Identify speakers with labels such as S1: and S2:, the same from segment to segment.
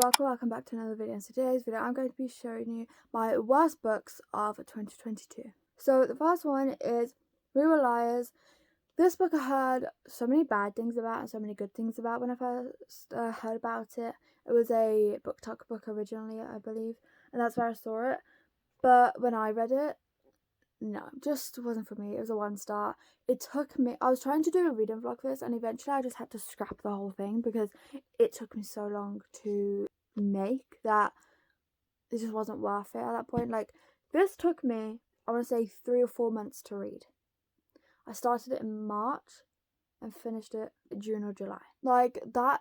S1: welcome back to another video. In today's video I'm going to be showing you my worst books of 2022. So the first one is We Were Liars. This book I heard so many bad things about and so many good things about when I first heard about it. It was a BookTok book originally, I believe, and that's where I saw it. But when I read it, no, just wasn't for me. It was a 1-star. It took me, I was trying to do a reading vlog for this, and eventually I just had to scrap the whole thing because it took me so long to make that it just wasn't worth it at that point. Like, this took me, I want to say 3 or 4 months to read. I started it in March and finished it in June or July. Like that,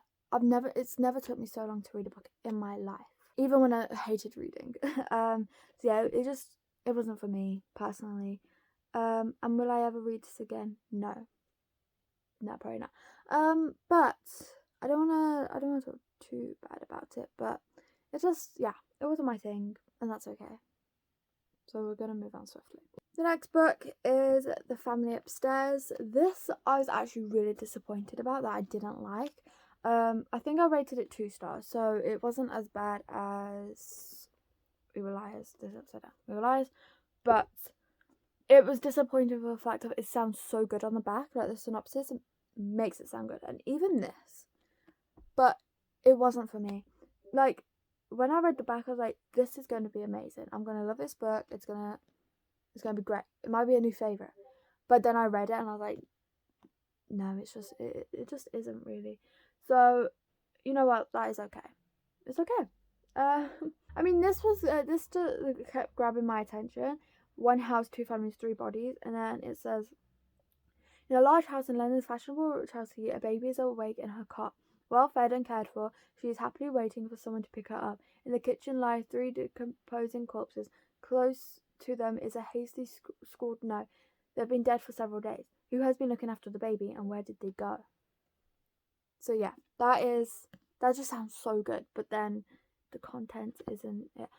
S1: it's never took me so long to read a book in my life, even when I hated reading. So yeah, it wasn't for me personally. And will I ever read this again? No, probably not. But I don't wanna talk too bad about it, but it wasn't my thing, and that's okay. So we're gonna move on swiftly. The next book is The Family Upstairs. This I was actually really disappointed about, that I didn't like. I think I rated it 2 stars, so it wasn't as bad as We Were Liars. This is upside down. We Were Liars, but it was disappointing for the fact that it sounds so good on the back, like the synopsis makes it sound good, and even this, but it wasn't for me. Like, when I read the back, I was like, this is going to be amazing. I'm going to love this book. It's going to be great. It might be a new favourite. But then I read it and I was like, no, it just isn't really. So, you know what? That is okay. It's okay. I mean, this kept grabbing my attention. 1 house, 2 families, 3 bodies. And then it says, in a large house in London's fashionable Chelsea, a baby is awake in her cot. Well fed and cared for, she is happily waiting for someone to pick her up. In the kitchen lie 3 decomposing corpses. Close to them is a hastily scrawled note. They've been dead for several days. Who has been looking after the baby, and where did they go? So yeah, that just sounds so good, but then the content isn't it.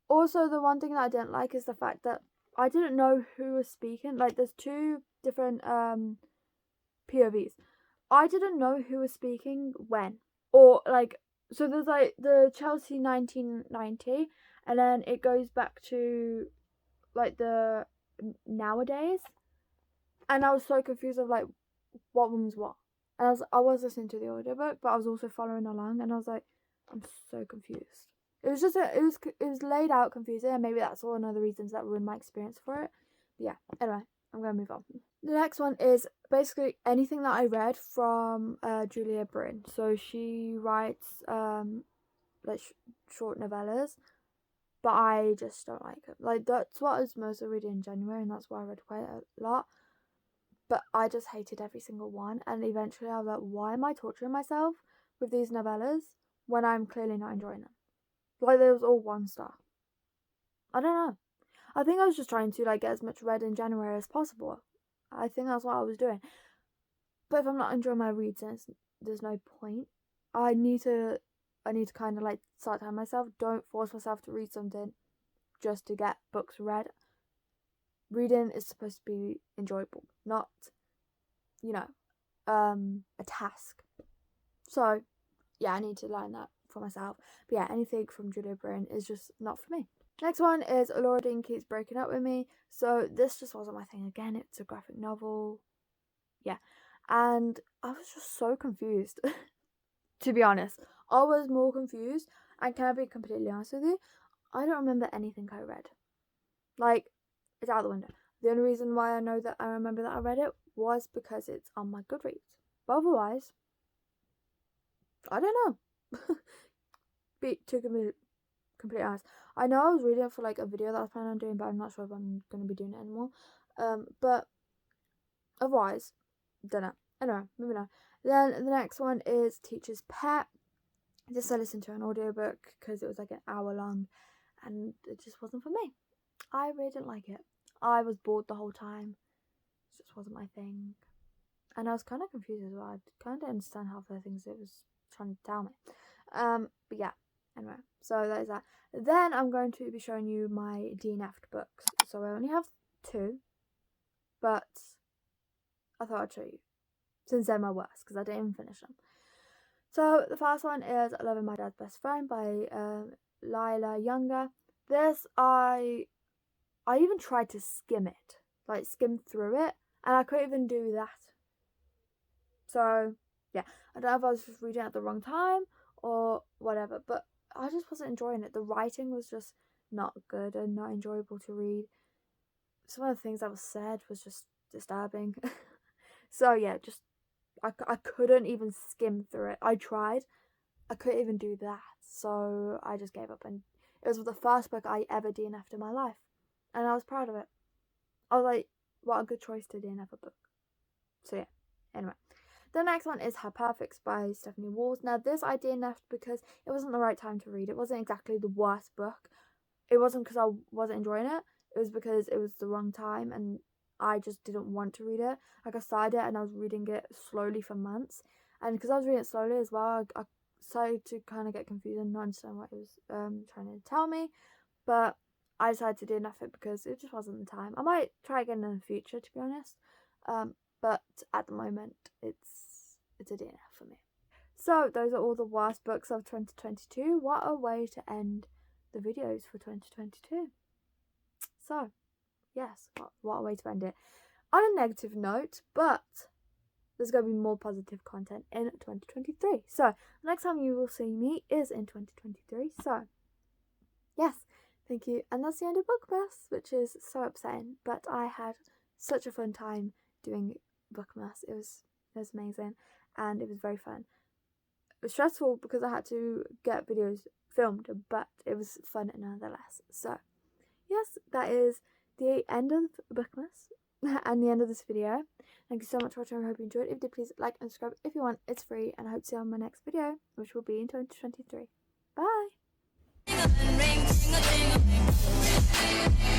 S1: Also, the one thing that I didn't like is the fact that I didn't know who was speaking. Like, there's 2 different POVs. I didn't know who was speaking when. Or, like, so there's, like, the Chelsea 1990, and then it goes back to, like, the nowadays. And I was so confused of, like, what one was what. And I was listening to the audiobook, but I was also following along, and I was like, I'm so confused. It was just, it was laid out confusing, and maybe that's one of the reasons that ruined my experience for it. But yeah, anyway, I'm going to move on. The next one is basically anything that I read from Julia Bryn. So she writes like short novellas, but I just don't like it. Like, that's what I was mostly reading in January, and that's why I read quite a lot. But I just hated every single one, and eventually I was like, why am I torturing myself with these novellas when I'm clearly not enjoying them? Like, they was all 1 star. I don't know. I think I was just trying to, like, get as much read in January as possible. I think that's what I was doing. But if I'm not enjoying my reads, then there's no point. I need to kind of, like, start telling myself, don't force myself to read something just to get books read. Reading is supposed to be enjoyable, not, you know, a task. So, yeah, I need to learn that for myself. But yeah, anything from Julia Bryn is just not for me. Next one is Laura Dean Keeps Breaking Up With Me. So this just wasn't my thing. Again, it's a graphic novel. Yeah. And I was just so confused. To be honest, I was more confused. And can I be completely honest with you? I don't remember anything I read. Like, it's out the window. The only reason why I know that I remember that I read it was because it's on my Goodreads. But otherwise, I don't know. To be completely honest, I know I was reading it for, like, a video that I was planning on doing, but I'm not sure if I'm going to be doing it anymore. But otherwise, don't know. Anyway, moving on. Then the next one is Teacher's Pet. I listened to an audiobook because it was like an hour long, and it just wasn't for me. I really didn't like it. I was bored the whole time. It just wasn't my thing. And I was kind of confused as well. I kind of understand half the things it was trying to tell me. But yeah, anyway, so that is that. Then I'm going to be showing you my DNF'd books. So I only have 2, but I thought I'd show you, since they're my worst, because I didn't even finish them. So the first one is Loving My Dad's Best Friend by Lila Younger. This, I even tried to skim it, like skim through it, and I couldn't even do that. So yeah, I don't know if I was just reading at the wrong time or whatever, but I just wasn't enjoying it. The writing was just not good and not enjoyable to read. Some of the things that was said was just disturbing. So yeah, just I couldn't even skim through it. I tried, I couldn't even do that. So I just gave up, and it was the first book I ever DNF'd in my life, and I was proud of it. I was like, what a good choice to DNF a book. So yeah, anyway. The next one is Her Perfects by Stephanie Walls. Now this I DNF'd because it wasn't the right time to read. It wasn't exactly the worst book. It wasn't because I wasn't enjoying it. It was because it was the wrong time and I just didn't want to read it. Like, I started it and I was reading it slowly for months. And because I was reading it slowly as well, I started to kind of get confused and not understand what it was trying to tell me. But I decided to DNF it because it just wasn't the time. I might try again in the future, to be honest. But at the moment, it's a DNF for me. So those are all the worst books of 2022. What a way to end the videos for 2022. So yes, what a way to end it. On a negative note, but there's going to be more positive content in 2023. So the next time you will see me is in 2023. So yes, thank you. And that's the end of Bookmas, which is so upsetting, but I had such a fun time doing Bookmas. It was amazing and it was very fun. It was stressful because I had to get videos filmed, but it was fun nonetheless. So yes, that is the end of Bookmas and the end of this video. Thank you so much for watching. I hope you enjoyed. If you did, please like and subscribe if you want. It's free, and I hope to see you on my next video, which will be in 2023. Bye.